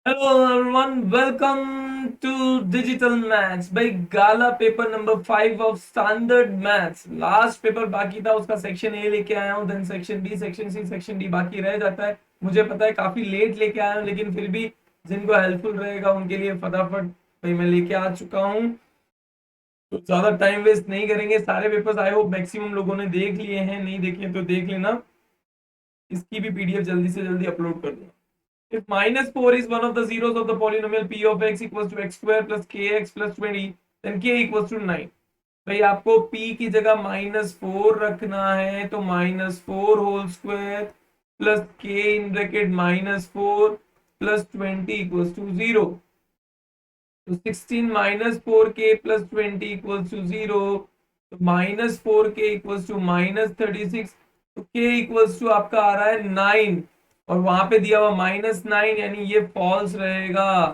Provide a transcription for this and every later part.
Hello everyone, welcome to digital maths भाई। गाला paper number 5 of standard maths. Last paper बाकी था, उसका सेक्शन ए लेके आया हूँ, then section B, section C, section D बाकी रह जाता है। मुझे पता है काफी लेट लेके आया हूँ, लेकिन फिर भी जिनको हेल्पफुल रहेगा उनके लिए फटाफट भाई मैं लेके आ चुका हूँ। तो ज्यादा टाइम वेस्ट नहीं करेंगे। सारे पेपर्स आई होप मैक्सिमम लोगों ने देख लिए हैं, नहीं देखे तो देख लेना। इसकी भी पीडीएफ जल्दी से जल्दी अपलोड कर दूंगा। If minus 4 is one of the zeros of the polynomial p of x equals to x square plus kx plus 20, then k equals to 9। भाई आपको p की जगह -4 रखना है, तो -4 whole square plus k in bracket -4 plus 20 equals to 0। तो 16 -4k plus 20 equals to 0। तो -4k equals to -36। तो k इक्वल्स टू आपका आ रहा है 9, और वहां पे दिया हुआ -9, यानी ये फॉल्स रहेगा।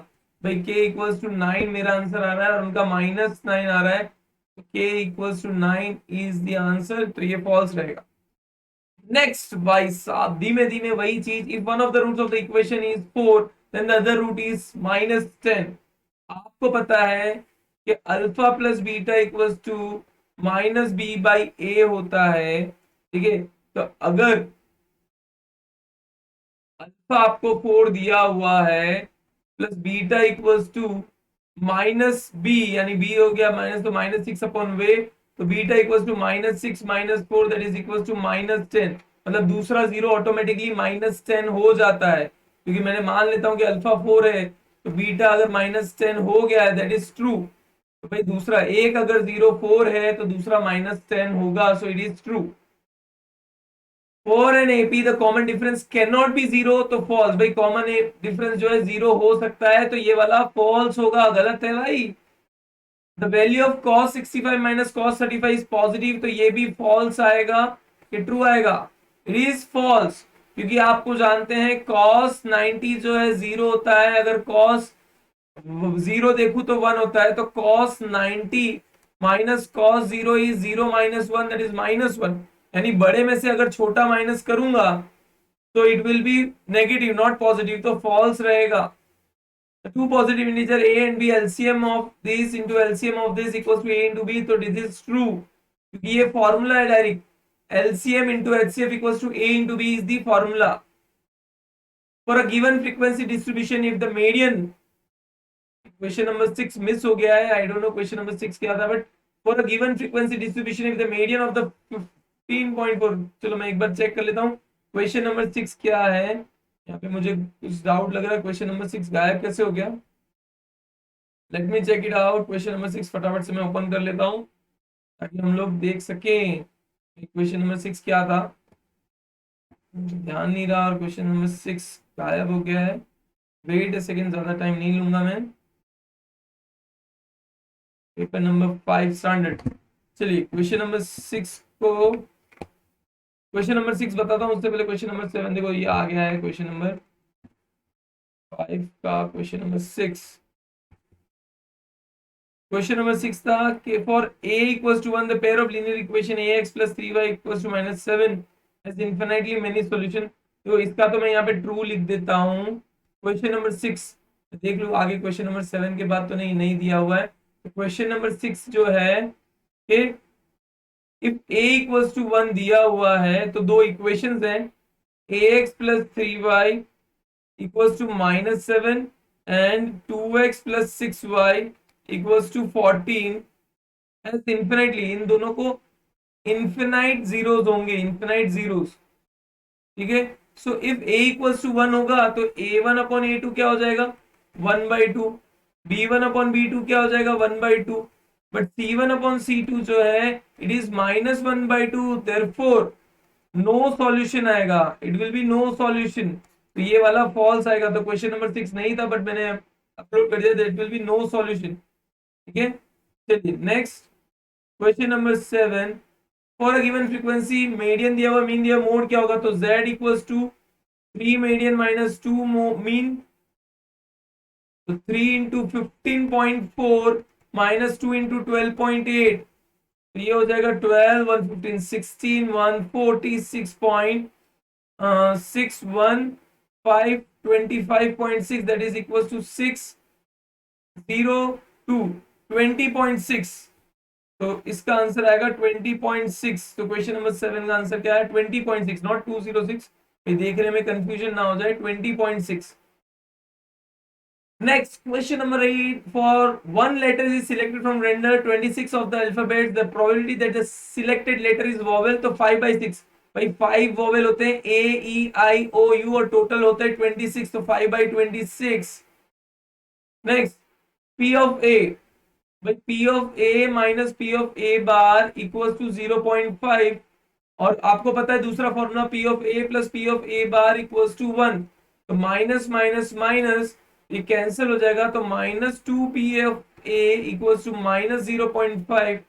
भाई k इक्वल्स टू 9 मेरा आंसर आ रहा है और उनका -9 आ रहा है, तो k equals to 9 is the answer, तो ये फॉल्स रहेगा। नेक्स्ट भाई साहब, धीमे धीमे वही चीज। If one of the roots of the equation is 4, then the other root is -10। आपको पता है कि alpha plus beta equals to minus B by A होता है, ठीक है। तो अगर अल्फा आपको 4 दिया हुआ है plus beta equals to minus B, यानी बी हो गया माइनस, तो -6 अपॉन वे, तो beta equals to -6 -4 that is equals to -10। मतलब दूसरा जीरो ऑटोमेटिकली -10 हो जाता है, क्योंकि मैंने मान लेता हूं कि अल्फा 4 है, तो बीटा अगर -10 हो गया है दैट इज ट्रू। तो भाई दूसरा एक अगर 04 है तो दूसरा -10 होगा, so it is true. For an AP the common difference can not be zero, तो फॉल्स। भाई कॉमन डिफरेंस जो है जीरो हो सकता है, तो ये वाला फॉल्स होगा, गलत है भाई। The value of cos 65 minus cos 35 is positive, तो ये भी फॉल्स आएगा कि ट्रू आएगा? इट इज फॉल्स, क्योंकि आपको जानते हैं cos 90 जो है जीरो होता है, अगर cos जीरो देखू तो 1 होता है, तो cos 90 minus cos 0 is 0 minus 1 that is -1। यानी बड़े में से अगर छोटा माइनस करूंगा तो it will B negative not positive, तो फॉल्स रहेगा। Two positive integer a and b, LCM of this into LCM of this equals to a into b, तो this is true, क्योंकि ये फॉर्मूला है direct. LCM into HCF equals to a into b is the formula for a given frequency distribution if the median। Question number 6 miss हो गया है, I don't know question number 6 क्या था, but for a given frequency distribution if the median of the 15.4। चलो मैं एक बार check कर लेता हूँ क्वेश्चन नंबर 6 क्या है। यहाँ पे मुझे कुछ डाउट लग रहा है, क्वेश्चन नंबर 6 गायब कैसे हो गया? Let me check it out. Question number 6 फटाफट से मैं ओपन कर लेता हूँ ताकि हम लोग देख सकें क्वेश्चन नंबर 6 क्या था। ध्यान नहीं रहा और क्वेश्चन नंबर 6 गायब हो गया है। वेट अ सेकेंड, ज्यादा टाइम नहीं लूंगा मैं। Paper number 5 standard. चलिए क्वेश्चन नंबर 6 को, क्वेश्चन नंबर 6 बताता हूँ उससे पहले क्वेश्चन नंबर 7 देखो, ये आ गया है क्वेश्चन नंबर 5 का। क्वेश्चन नंबर 6, क्वेश्चन नंबर 6 था कि for a equals to 1 the pair of linear equation ax plus 3y equals to -7 has infinitely many solution. तो इसका तो मैं यहाँ पे ट्रू लिख देता हूँ। क्वेश्चन नंबर 6 देख लो आगे, क्वेश्चन नंबर 7 के बाद तो नहीं दिया हुआ है। तो क्वेश्चन नंबर 6 जो है कि इफ a इक्वल्स टू 1 दिया हुआ है, तो दो इक्वेशंस हैं, ax plus 3y equals to -7 and 2x plus 6y equals to 14 as infinitely। इन दोनों को इन्फिनाइट जीरोस होंगे, इन्फिनाइट जीरोस, ठीक है। So if a equals to 1 होगा तो a1 अपॉन a2 क्या हो जाएगा? 1/2। b1 अपॉन b2 क्या हो जाएगा? 1/2। बट c1 अपॉन c2 जो है it is -1/2, therefore no solution आएगा, it will be no solution. तो ये वाला फॉल्स आएगा। तो क्वेश्चन नंबर 6 नहीं था बट मैंने अपलोड कर दिया, that will be no solution, ठीक है। चलिए next question number 7, for a given frequency median दिया हुआ, मीन दिया, मोड क्या होगा? तो z equals to 3 median minus 2 mean, तो 3 इंटू 15.4 माइनस 2 इंटू 12.8, तो ये हो जाएगा 12 115 16 146.615 25.6 that is equals to 602 20.6। तो इसका आंसर आएगा 20.6। तो क्वेश्चन नंबर 7 का आंसर क्या है 20.6 नॉट 206। देखने में कंफ्यूजन ना हो जाए 20.6। Next, question number 8. For one letter is selected from render 26 of the alphabet, the probability that the selected letter is vowel, तो 5/6। भाई 5 vowel होते हैं A, E, I, O, U और total होता है 26, तो 5/26। Next, P of A। भाई P of A minus P of A bar equals to 0.5। और आपको पता है दूसरा formula P of A plus P of A bar equals to 1। तो माइनस माइनस माइनस ये कैंसिल हो जाएगा, तो -2 P of A equals to -0.5।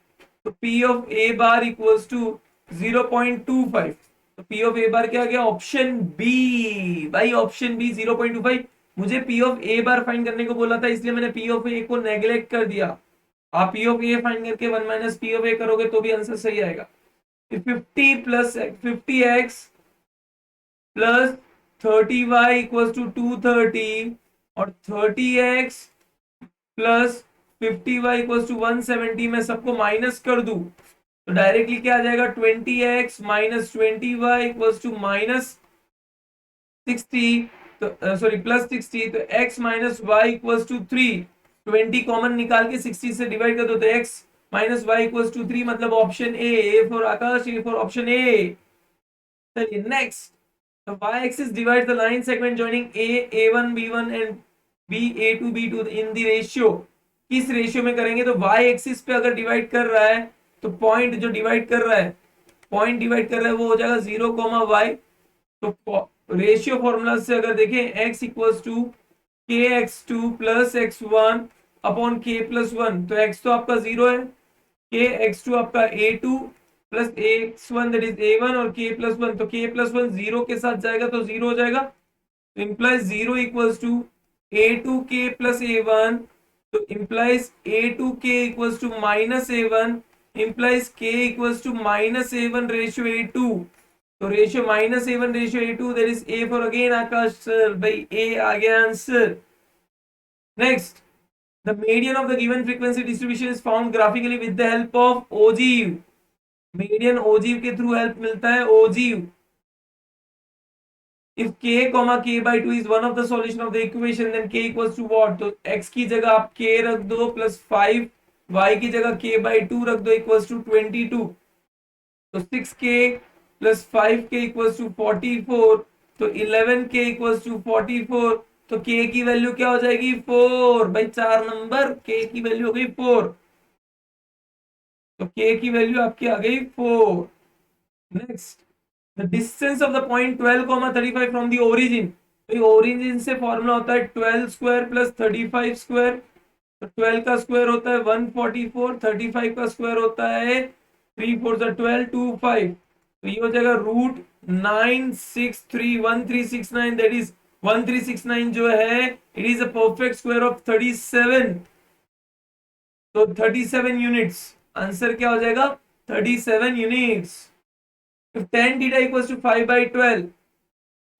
तो P of A bar equals to 0.25। तो P of A bar क्या गया ऑप्शन बी। भाई ऑप्शन बी 0.25। मुझे P of A bar find करने को बोला था इसलिए मैंने P of A को नेग्लेक्ट कर दिया। आप P of A फाइंड करके 1 माइनस P of A करोगे तो भी आंसर सही आएगा। 50 plus 50x plus 30y equals to 230 और 30x plus 50y equals to 170 में सबको माइनस कर दूं तो डायरेक्टली क्या आ जाएगा 20x minus 20y equals to minus 60। तो सॉरी प्लस 60। तो x minus Y equals to 3। 20 common निकाल के 60 से डिवाइड कर दो तो x minus Y equals to 3 मतलब option A for Aakash, A for option A. चलिए next. The y-axis divides the line segment joining A1, B1 and B, A2, B2 in the ratio। किस ratio में करेंगे तो y-axis पे अगर divide कर रहा है तो पॉइंट जो डिवाइड कर रहा है वो हो जाएगा 0, y। तो रेशियो फॉर्मूला से अगर देखें x equals to kx2 plus x1 upon k plus 1। तो x तो आपका 0 है, kx2 आपका A2 plus x1 that is A1 और k प्लस 1। तो k प्लस 1 0 के साथ जाएगा तो 0 हो जाएगा। तो implies 0 equals to A2k plus A1। तो implies A2k equals to minus A1 implies k equals to minus A1 ratio A2। तो ratio minus A1 ratio A2 that is A for again Aakash sir. भाई A आ गया answer. Next, the median of the given frequency distribution is found graphically with the help of ogive। Median ogive के through help मिलता है ogive. If k comma k by 2 is one of the solution of the equation then k equals to what। तो x की जगह आप k रख दो plus 5, y की जगह k by 2 रख दो इक्वल्स टू 22। तो 6k plus 5k equals to 44। तो 11k इक्वल्स टू 44। तो k की वैल्यू क्या हो जाएगी 4। भाई 4 नंबर k की वैल्यू हो गई 4। तो k की वैल्यू आपकी आ गई 4। Next, the distance of the point 12, 35 from the origin. तो ओरिजिन से फॉर्मूला होता है 12 स्क्वायर प्लस 35 स्क्वायर। तो 12 का स्क्वायर होता है 144, 35 का स्क्वायर होता है 3 4 12 2 5। तो ये हो जाएगा √9631369 दैट इज 1369 जो है it is a perfect square of 37। तो 37 यूनिट्स आंसर क्या हो जाएगा 37 units. If tan theta equals to 5/12,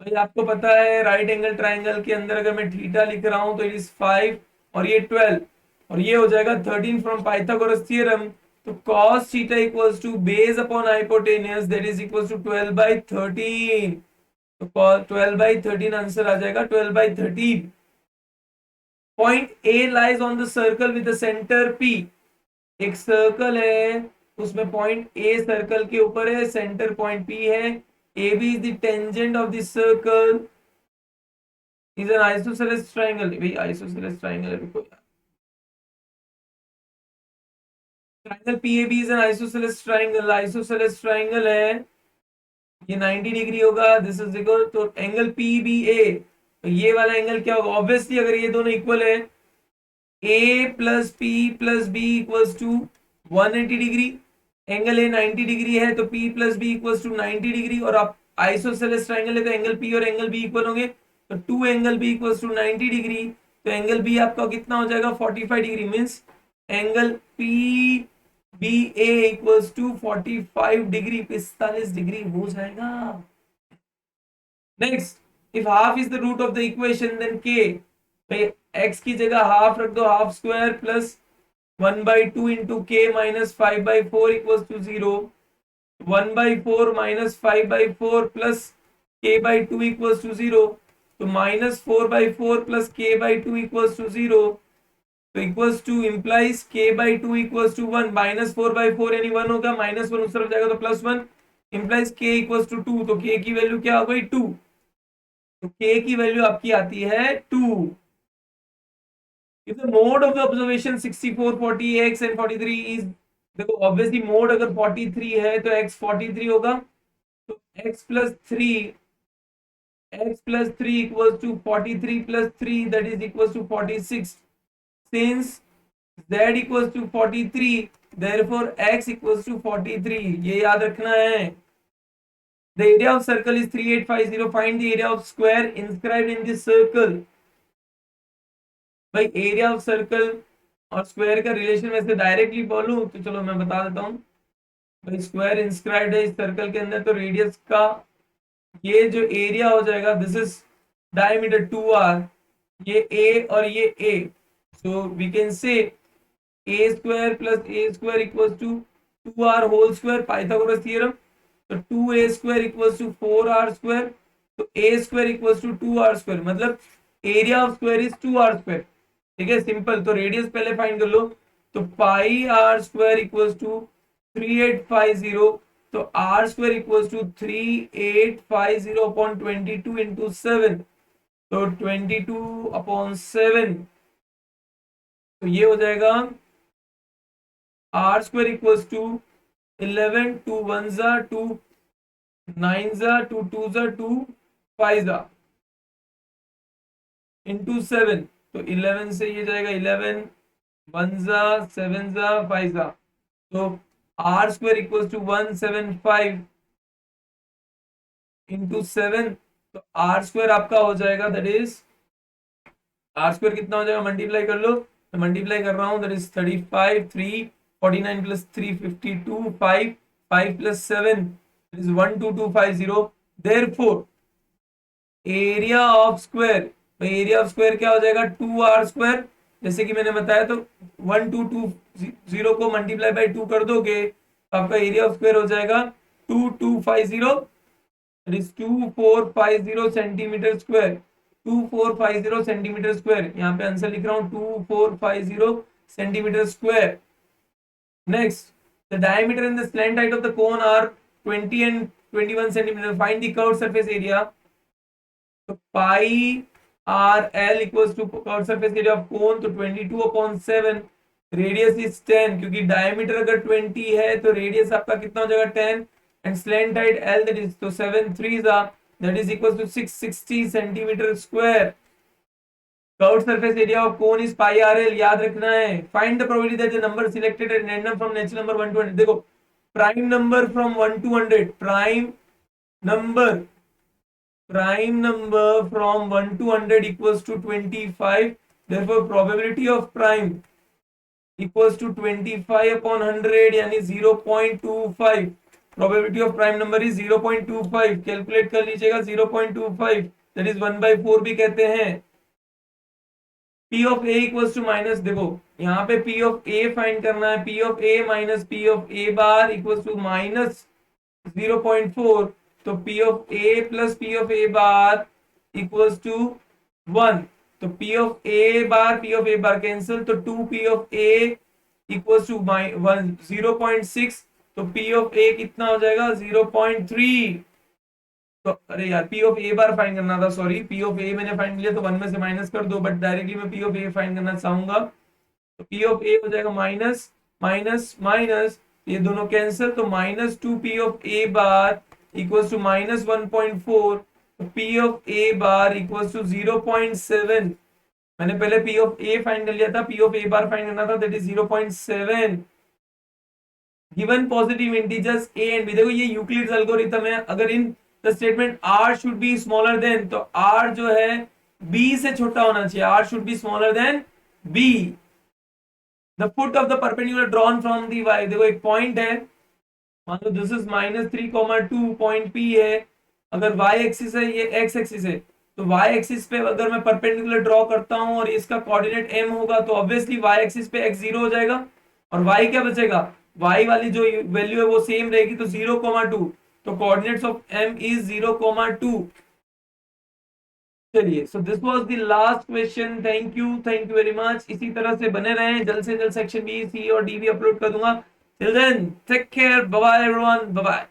तो आपको पता है राइट एंगल ट्राइंगल के अंदर अगर मैं थीटा लिख रहा हूं तो इट इज 5 और ये 12 और ये हो जाएगा 13 फ्रॉम पाइथागोरस थ्योरम। तो cos theta equals to base upon hypotenuse that is equals to 12/13। तो 12/13 आंसर आ जाएगा 12/13। Point A lies on the circle with the centre P। एक सर्कल है उसमें पॉइंट ए सर्कल के ऊपर है, सेंटर पॉइंट पी है। A B is the tangent of the circle is an isosceles triangle. भाई आइसोसेलेस ट्रायंगल है, रुको यार। Triangle PAB is an isosceles triangle. Isosceles triangle है, ये 90 डिग्री होगा। This is equal to angle PBA. तो ये वाला एंगल क्या होगा ऑब्वियसली अगर ये दोनों इक्वल है A plus P plus B equals to 180 degree. Angle A 90 degree है तो P plus B equals to 90 degree. और आप आइसोसेलेस ट्रायंगल है तो एंगल P और एंगल B इक्वल होंगे। तो 2 angle B equals to 90 degree. तो एंगल B आपका कितना हो जाएगा 45 degree. Means angle PBA equals to 45 degree 45 degree हो जाएगा। Next, if half is the root of the equation then k, भाई x की जगह हाफ रख दो, half square plus 1/2 into k minus 5/4 equals to 0, 1/4 minus 5/4 plus k/2 equals to 0, तो minus 4/4 plus k/2 equals to 0, तो equals to implies k/2 equals to 1, minus 4/4 यानी 1 होगा, minus 1 उस तरफ जाएगा तो plus 1, implies k equals to 2, तो k की वैल्यू क्या हो गई 2, तो k की वैल्यू आपकी आती है 2। If the mode of the observation 64, 40x and 43 is, देखो ऑब्वियसली मोड अगर 43 है तो x 43 होगा, तो x plus 3 equals to 43 plus 3 that is equals to 46, since z equals to 43 therefore x equals to 43, ये याद रखना है। The area of circle is 3850, find the area of square inscribed in this circle। भाई area of circle और square का relation वैसे directly बोलूं तो चलो मैं बता देता हूँ। भाई स्क्वायर इंस्क्राइब्ड है इस सर्कल के अंदर, तो रेडियस का ये जो एरिया हो जाएगा, दिस इज डायमीटर 2r, ये a और ये a, so we can say a square plus a square equals to 2r whole square, Pythagoras theorem, तो 2a square equals to 4r square, तो a square equals to 2r square, मतलब area of square is 2r square. ठीक है, simple. तो radius पहले find कर लो, तो pi r square equals to 3850, तो r square equals to 3850 upon 22 into 7, तो 22 अपॉन 7, तो ये हो जाएगा आर स्क्वायर इक्वल्स टू 11, 2 1 जा 2, 9 जा 2 2 जा 2, 5 जा इंटू 7, तो 11 से ये जाएगा 11, 1 जा 7 जा 5 जा, तो r square equals to 175 into 7, तो आर स्क्वायर आपका हो जाएगा, दैट इज आर स्क्वायर कितना हो जाएगा, मल्टीप्लाई कर लो, तो मल्टीप्लाई कर रहा हूं, that is 35, 3 49 plus 3 52, 5 5 plus 7 is 12250, therefore area of square, तो एरिया ऑफ स्क्वायर क्या हो जाएगा 2r स्क्वायर, जैसे कि मैंने बताया, तो 1220 को मल्टीप्लाई बाय 2 कर दोगे तो आपका एरिया ऑफ स्क्वायर हो जाएगा 2250, it is 2450 centimetre square, 2450 centimetre square, यहाँ पे आंसर लिख रहा हूँ 2450 centimetre square. Next, the diameter and the slant height of the cone are 20 and 21 centimetre, find the curved surface area, तो pi r l equals to curved surface area of cone, तो 22 upon 7, radius is 10, क्योंकि diameter अगर 20 है तो radius आपका कितना हो जाएगा 10, and slant height l that is, तो 7 3 that is equals to 660 centimetre square. Curved surface area of cone is pi r l, याद रखना है। Find the probability that the number selected at random from natural number 1 to 100, देखो prime number from 1 to 100, prime number from 1 to 100 equals to 25, therefore probability of prime equals to 25 upon 100 यानी 0.25, probability of prime number is 0.25, calculate कर लीजिएगा 0.25, that is 1/4 भी कहते हैं। P of A equals to minus, देखो यहाँ पे P of A find करना है, P of A minus P of A bar equals to minus 0.4, तो P of A plus P of A bar equals to 1, तो P of A bar cancel, तो 2P of A equals to 0.6, तो P of A कितना हो जाएगा 0.3, तो अरे यार P of A bar find करना था, सॉरी P of A मैंने फाइंड किया तो 1 में से माइनस कर दो, बट डायरेक्टली मैं P of A फाइंड करना चाहूंगा, तो P of A हो जाएगा माइनस माइनस माइनस, ये दोनों कैंसिल, तो minus 2P of A bar equals to minus 1.4, तो P of A bar equals to 0.7, मैंने पहले P of A फाइंड कर लिया था, P of A bar find करना था, that is 0.7। Given positive integers A and B, देखो ये यूक्लिड्स एल्गोरिथम है, अगर in the statement R should be smaller than, तो R जो है B से छोटा होना चाहिए, R should be smaller than B। The foot of the perpendicular drawn from the y, देखो एक पॉइंट है, मान लो दिस इज -3, 2 पॉइंट P है, अगर y एक्सिस है ये x एक्सिस है, तो y एक्सिस पे अगर मैं परपेंडिकुलर ड्रॉ करता हूं और इसका कोऑर्डिनेट m होगा तो ऑब्वियसली y एक्सिस पे x 0 हो जाएगा और y क्या बचेगा, y वाली जो वैल्यू है वो सेम रहेगी तो 0,2, तो कोऑर्डिनेट्स ऑफ m इज 0,2। चलिए, so this was the last question. Thank you very much. इसी तरह से बने रहें, जल्द से जल्द सेक्शन बी, सी और डी भी अपलोड कर दूंगा। Till then take care, bye bye everyone, bye bye.